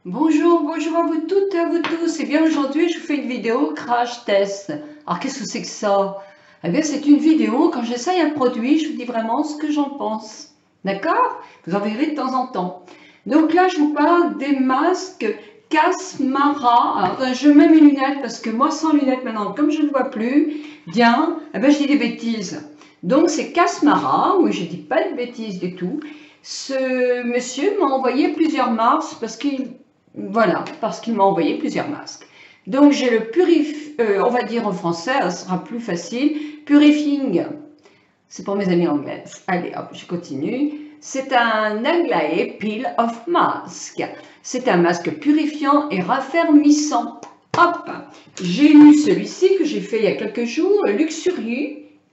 Bonjour, bonjour à vous toutes et à vous tous. Et bien aujourd'hui, je vous fais une vidéo crash test. Alors qu'est-ce que c'est que ça? Eh bien c'est une vidéo, quand j'essaye un produit, je vous dis vraiment ce que j'en pense. D'accord? Vous en verrez de temps en temps. Donc là, je vous parle des masques Casmara. Alors, je mets mes lunettes parce que moi sans lunettes maintenant, comme je ne vois plus bien, eh bien, je dis des bêtises. Donc c'est Casmara, oui je dis pas de bêtises du tout. Ce monsieur m'a envoyé plusieurs masques parce qu'il m'a envoyé plusieurs masques. Donc j'ai le on va dire en français, ça sera plus facile, Purifying. C'est pour mes amis anglaises. Allez, hop, je continue. C'est un Aglaé Peel of Mask. C'est un masque purifiant et raffermissant. Hop, j'ai lu celui-ci que j'ai fait il y a quelques jours,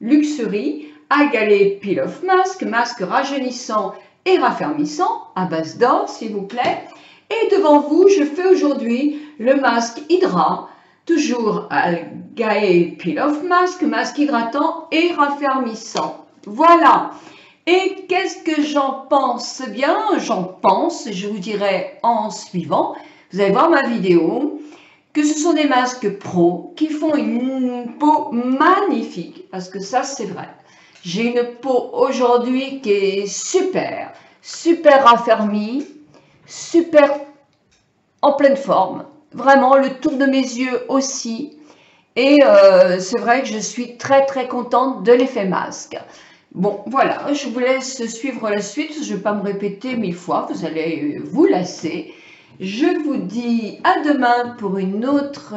Luxury Aglaé Peel of Mask, masque rajeunissant et raffermissant, à base d'or s'il vous plaît. Et devant vous, je fais aujourd'hui le masque Hydra, toujours Aglaé Peel of Mask, masque hydratant et raffermissant. Voilà. Et qu'est-ce que j'en pense? Eh bien, j'en pense, je vous dirai en suivant, vous allez voir ma vidéo, que ce sont des masques pro qui font une peau magnifique, parce que ça c'est vrai. J'ai une peau aujourd'hui qui est super, super raffermie, super en pleine forme. Vraiment, le tour de mes yeux aussi. Et c'est vrai que je suis très très contente de l'effet masque. Bon, voilà, je vous laisse suivre la suite. Je ne vais pas me répéter 1000 fois, vous allez vous lasser. Je vous dis à demain pour une autre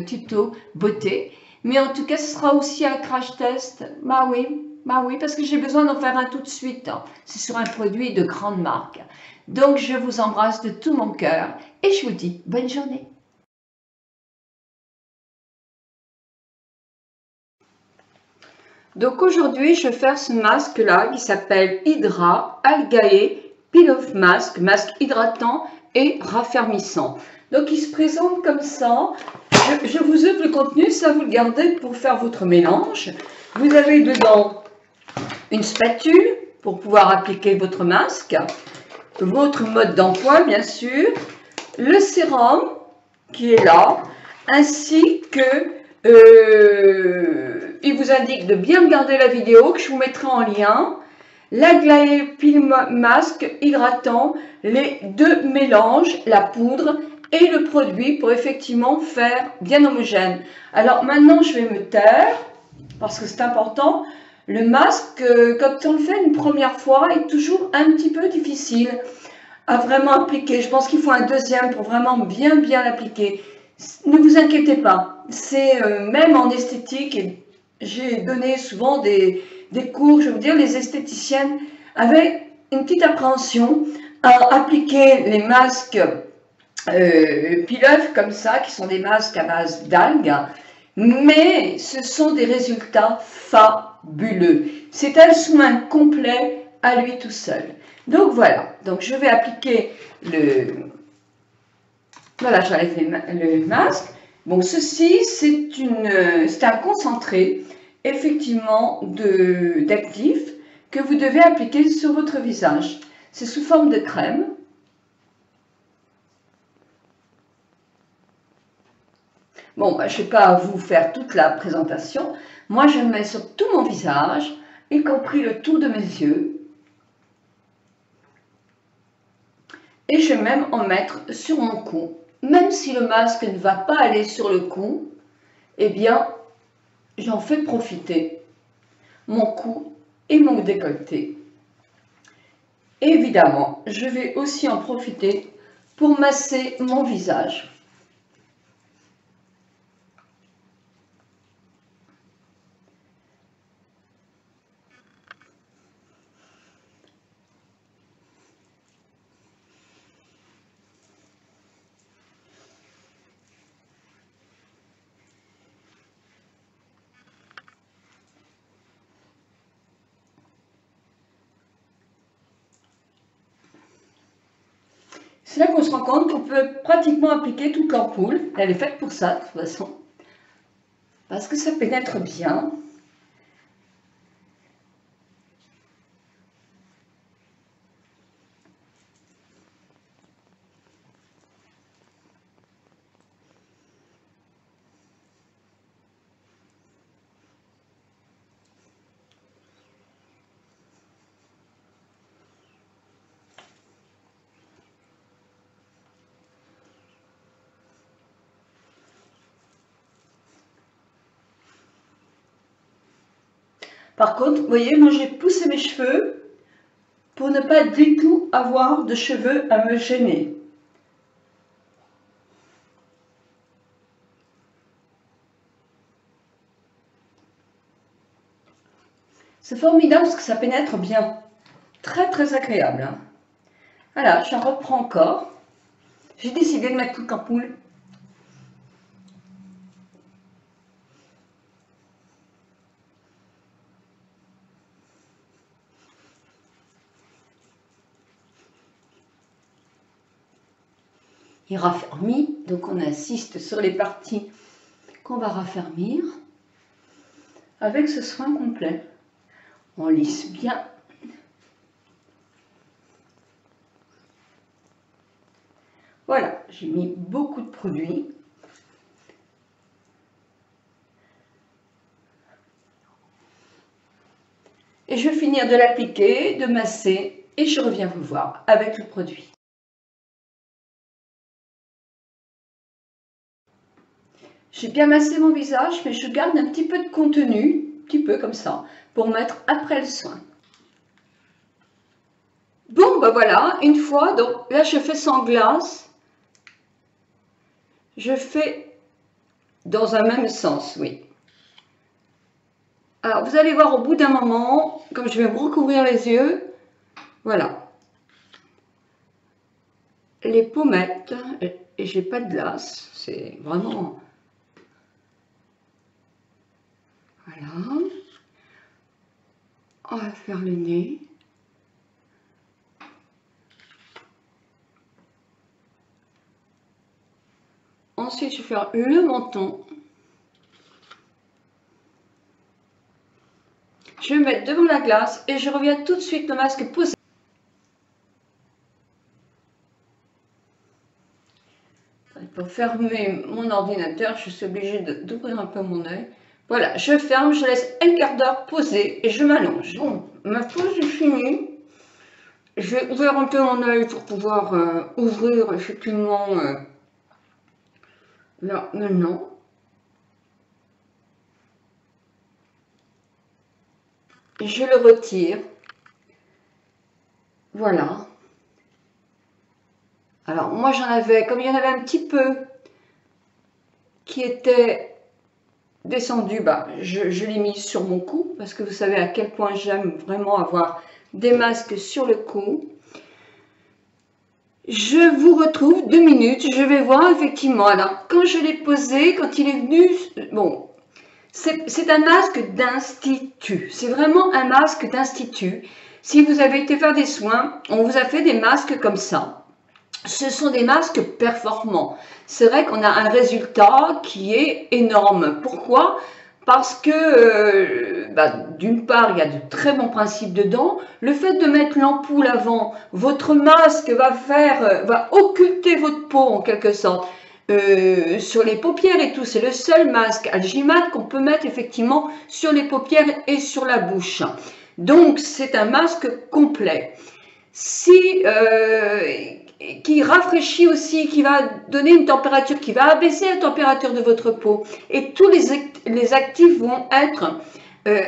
tuto beauté. Mais en tout cas, ce sera aussi un crash test. Bah oui, parce que j'ai besoin d'en faire un tout de suite. C'est sur un produit de grande marque. Donc, je vous embrasse de tout mon cœur et je vous dis bonne journée. Donc aujourd'hui, je vais faire ce masque-là qui s'appelle Hydra Algae Peel Off Mask, masque hydratant et raffermissant. Donc il se présente comme ça. Je vous ouvre le contenu, ça vous le gardez pour faire votre mélange. Vous avez dedans une spatule pour pouvoir appliquer votre masque, votre mode d'emploi bien sûr, le sérum qui est là, ainsi que il vous indique de bien regarder la vidéo que je vous mettrai en lien, l'Aglaé Peel Mask hydratant, les deux mélanges, la poudre et le produit pour effectivement faire bien homogène. Alors maintenant je vais me taire parce que c'est important. Le masque, quand on le fait une première fois, est toujours un petit peu difficile à vraiment appliquer. Je pense qu'il faut un deuxième pour vraiment bien l'appliquer. Ne vous inquiétez pas, c'est même en esthétique, et j'ai donné souvent des cours, je veux dire, les esthéticiennes avaient une petite appréhension à appliquer les masques Peel-Off comme ça, qui sont des masques à base d'algues, mais ce sont des résultats fabuleux. C'est un soin complet à lui tout seul. Donc voilà, donc je vais appliquer voilà, j'enlève le masque. Bon, ceci, c'est un concentré, effectivement, d'actif que vous devez appliquer sur votre visage. C'est sous forme de crème. Bon, bah, je ne vais pas vous faire toute la présentation. Moi, je le mets sur tout mon visage, y compris le tour de mes yeux. Et je vais même en mettre sur mon cou. Même si le masque ne va pas aller sur le cou, eh bien, j'en fais profiter mon cou et mon décolleté. Évidemment, je vais aussi en profiter pour masser mon visage. C'est là qu'on se rend compte qu'on peut pratiquement appliquer toute l'ampoule. Elle est faite pour ça, de toute façon. Parce que ça pénètre bien. Par contre, vous voyez, moi j'ai poussé mes cheveux pour ne pas du tout avoir de cheveux à me gêner. C'est formidable parce que ça pénètre bien. Très très agréable. Hein. Voilà, j'en reprends encore. J'ai décidé de mettre toute l'ampoule. Il raffermit, donc on insiste sur les parties qu'on va raffermir avec ce soin complet. On lisse bien. Voilà, j'ai mis beaucoup de produits. Et je vais finir de l'appliquer, de masser, et je reviens vous voir avec le produit. J'ai bien massé mon visage, mais je garde un petit peu de contenu, un petit peu comme ça, pour mettre après le soin. Bon, ben voilà, une fois, donc là je fais sans glace. Je fais dans un même sens, oui. Alors, vous allez voir au bout d'un moment, comme je vais me recouvrir les yeux, voilà. Les pommettes, et j'ai pas de glace, c'est vraiment... Voilà. On va faire le nez. Ensuite, je vais faire le menton. Je vais me mettre devant la glace et je reviens tout de suite le masque posé. Pour fermer mon ordinateur, je suis obligée d'ouvrir un peu mon œil. Voilà, je ferme, je laisse un quart d'heure poser et je m'allonge. Bon, ma pause est finie. Je vais ouvrir un peu mon œil pour pouvoir ouvrir effectivement là maintenant. Je le retire. Voilà. Alors moi j'en avais, comme il y en avait un petit peu qui était descendu, bah, je l'ai mis sur mon cou parce que vous savez à quel point j'aime vraiment avoir des masques sur le cou. Je vous retrouve 2 minutes, je vais voir effectivement. Alors quand je l'ai posé, quand il est venu, bon, c'est un masque d'institut, c'est vraiment un masque d'institut. Si vous avez été faire des soins, on vous a fait des masques comme ça. Ce sont des masques performants. C'est vrai qu'on a un résultat qui est énorme. Pourquoi? Parce que, d'une part, il y a de très bons principes dedans. Le fait de mettre l'ampoule avant, votre masque va occulter votre peau en quelque sorte. Sur les paupières et tout, c'est le seul masque algimat qu'on peut mettre effectivement sur les paupières et sur la bouche. Donc, c'est un masque complet. Qui rafraîchit aussi, qui va donner une température, qui va abaisser la température de votre peau. Et tous les actifs vont être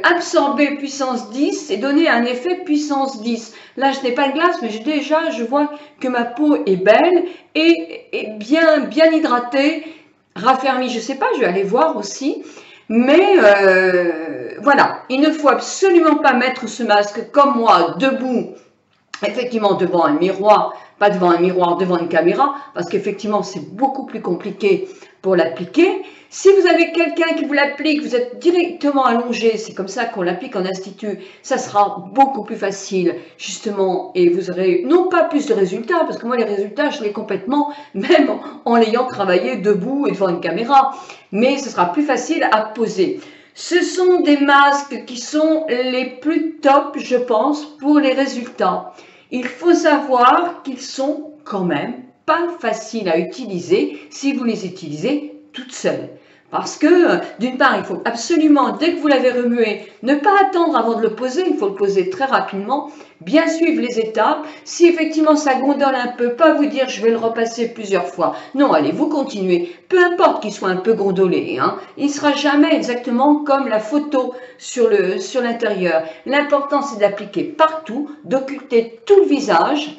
absorbés puissance 10 et donner un effet puissance 10. Là, je n'ai pas de glace, mais je vois que ma peau est belle et bien hydratée, raffermie. Je ne sais pas, je vais aller voir aussi. Mais voilà, il ne faut absolument pas mettre ce masque comme moi, debout, effectivement devant un miroir, pas devant un miroir, devant une caméra, parce qu'effectivement c'est beaucoup plus compliqué pour l'appliquer. Si vous avez quelqu'un qui vous l'applique, vous êtes directement allongé, c'est comme ça qu'on l'applique en institut, ça sera beaucoup plus facile justement et vous aurez non pas plus de résultats, parce que moi les résultats je l'ai complètement, même en l'ayant travaillé debout et devant une caméra, mais ce sera plus facile à poser. Ce sont des masques qui sont les plus top, je pense, pour les résultats. Il faut savoir qu'ils sont quand même pas faciles à utiliser si vous les utilisez toutes seules. Parce que, d'une part, il faut absolument, dès que vous l'avez remué, ne pas attendre avant de le poser, il faut le poser très rapidement, bien suivre les étapes. Si effectivement ça gondole un peu, pas vous dire je vais le repasser plusieurs fois. Non, allez, vous continuez. Peu importe qu'il soit un peu gondolé, hein, il ne sera jamais exactement comme la photo sur l'intérieur. L'important, c'est d'appliquer partout, d'occulter tout le visage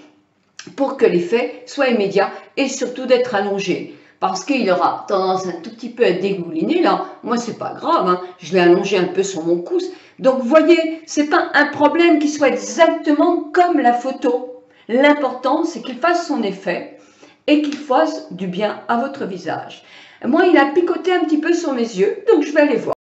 pour que l'effet soit immédiat et surtout d'être allongé. Parce qu'il aura tendance un tout petit peu à dégouliner, là, moi c'est pas grave, hein. Je l'ai allongé un peu sur mon pouce. Donc vous voyez, c'est pas un problème qui soit exactement comme la photo. L'important c'est qu'il fasse son effet et qu'il fasse du bien à votre visage. Moi il a picoté un petit peu sur mes yeux, donc je vais aller voir.